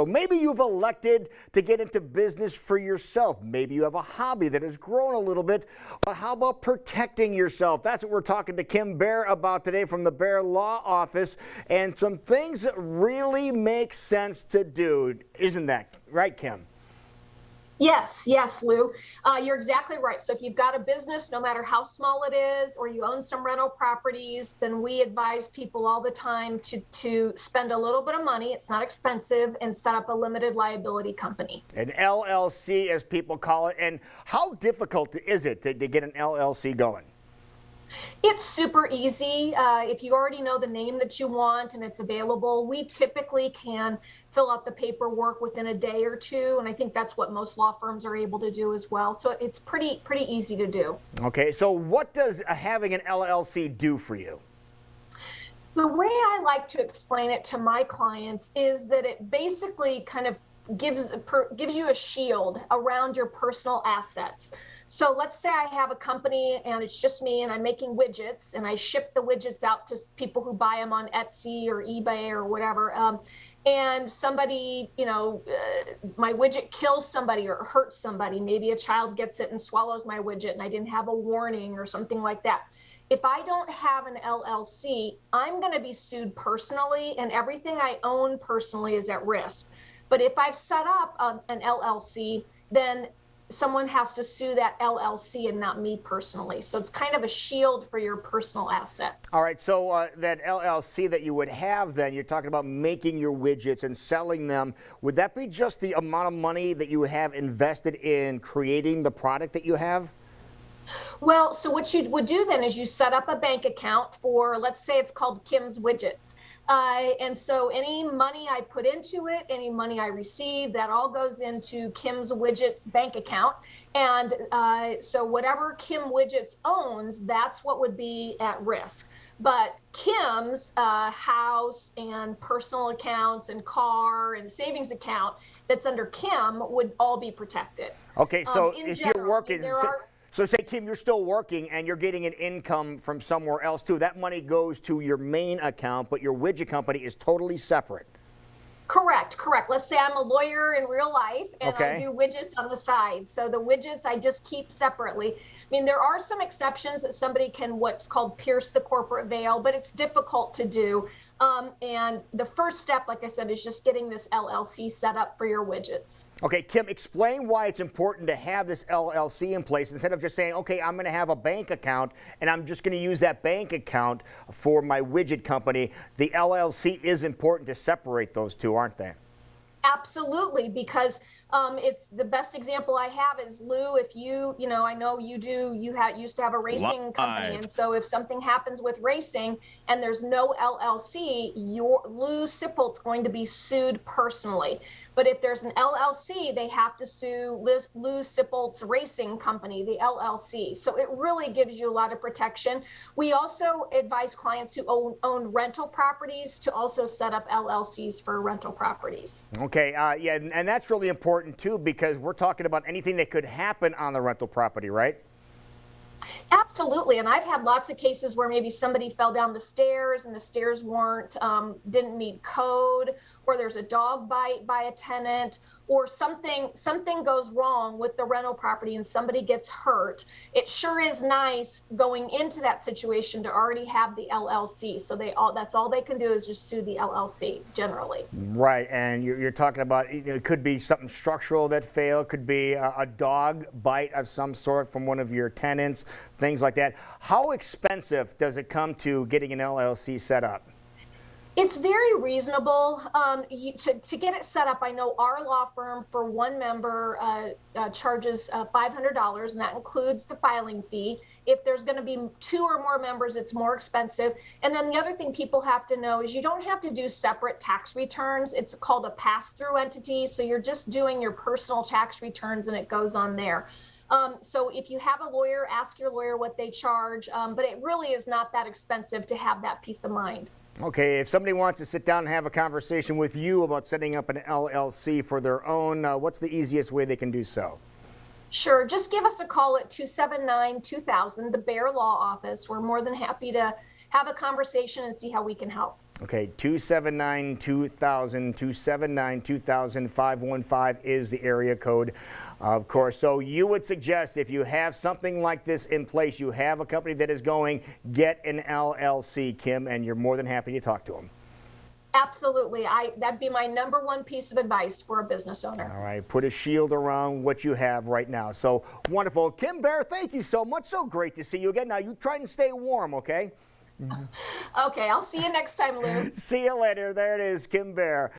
Maybe you've elected to get into business for yourself. Maybe you have a hobby that has grown a little bit, but how about protecting yourself? That's what we're talking to Kim Baer about today from the Baer Law Office, and some things that really make sense to do. Isn't that right, Kim? Yes, Lou. You're exactly right. So if you've got a business, no matter how small it is, or you own some rental properties, then we advise people all the time to spend a little bit of money. It's not expensive, and set up a limited liability company. An LLC, as people call it. And how difficult is it to get an LLC going? It's super easy. If you already know the name that you want and it's available, we typically can fill out the paperwork within a day or two, and I think that's what most law firms are able to do as well. So it's pretty easy to do. Okay, so what does having an LLC do for you? The way I like to explain it to my clients is that it basically kind of gives you a shield around your personal assets. So let's say I have a company and it's just me and I'm making widgets and I ship the widgets out to people who buy them on Etsy or eBay or whatever. And somebody, my widget kills somebody or hurts somebody. Maybe a child gets it and swallows my widget and I didn't have a warning or something like that. If I don't have an LLC, I'm going to be sued personally, and everything I own personally is at risk. But if I've set up an LLC, then someone has to sue that LLC and not me personally. So it's kind of a shield for your personal assets. All right, so that LLC that you would have then, you're talking about making your widgets and selling them. Would that be just the amount of money that you have invested in creating the product that you have? Well, so what you would do then is you set up a bank account for, let's say it's called Kim's Widgets. And so any money I put into it, any money I receive, that all goes into Kim's Widgets bank account. And so whatever Kim Widgets owns, that's what would be at risk. But Kim's house and personal accounts and car and savings account that's under Kim would all be protected. Okay, so if you're working, so say, Kim, you're still working and you're getting an income from somewhere else too. That money goes to your main account, but your widget company is totally separate. Correct. Let's say I'm a lawyer in real life and I do widgets on the side. So the widgets I just keep separately. I mean, there are some exceptions that somebody can what's called pierce the corporate veil, but it's difficult to do. And the first step, like I said, is just getting this LLC set up for your widgets. Okay, Kim, explain why it's important to have this LLC in place instead of just saying, okay, I'm going to have a bank account and I'm just going to use that bank account for my widget company. The LLC is important to separate those two, aren't they? Absolutely, because it's the best example I have is Lou. If I know used to have a racing company, and so if something happens with racing and there's no LLC, Lou Sippelt's going to be sued personally. But if there's an LLC, they have to sue Lou Sippelt's racing company, the LLC. So it really gives you a lot of protection. We also advise clients who own rental properties to also set up LLCs for rental properties. Okay, yeah, and that's really important too, because we're talking about anything that could happen on the rental property, right? Absolutely, and I've had lots of cases where maybe somebody fell down the stairs and the stairs didn't meet code, or there's a dog bite by a tenant, or something goes wrong with the rental property and somebody gets hurt. It sure is nice going into that situation to already have the LLC. So that's all they can do is just sue the LLC generally. Right, and you're talking about it could be something structural that failed, could be a dog bite of some sort from one of your tenants, things like that. How expensive does it come to getting an LLC set up? It's very reasonable to get it set up. I know our law firm for one member charges $500, and that includes the filing fee. If there's going to be 2 or more members, it's more expensive. And then the other thing people have to know is you don't have to do separate tax returns. It's called a pass-through entity. So you're just doing your personal tax returns and it goes on there. So if you have a lawyer, ask your lawyer what they charge, but it really is not that expensive to have that peace of mind. Okay, if somebody wants to sit down and have a conversation with you about setting up an LLC for their own, what's the easiest way they can do so? Sure, just give us a call at 279-2000, the Baer Law Office. We're more than happy to have a conversation and see how we can help. Okay, 279-2000, 279-2000-515 is the area code, of course. So you would suggest if you have something like this in place, you have a company that is going, get an LLC, Kim, and you're more than happy to talk to them. Absolutely. That'd be my number one piece of advice for a business owner. All right, put a shield around what you have right now. So wonderful. Kim Bear, thank you so much. So great to see you again. Now you try and stay warm, okay? Okay, I'll see you next time, Lou. See you later. There it is, Kim Bear.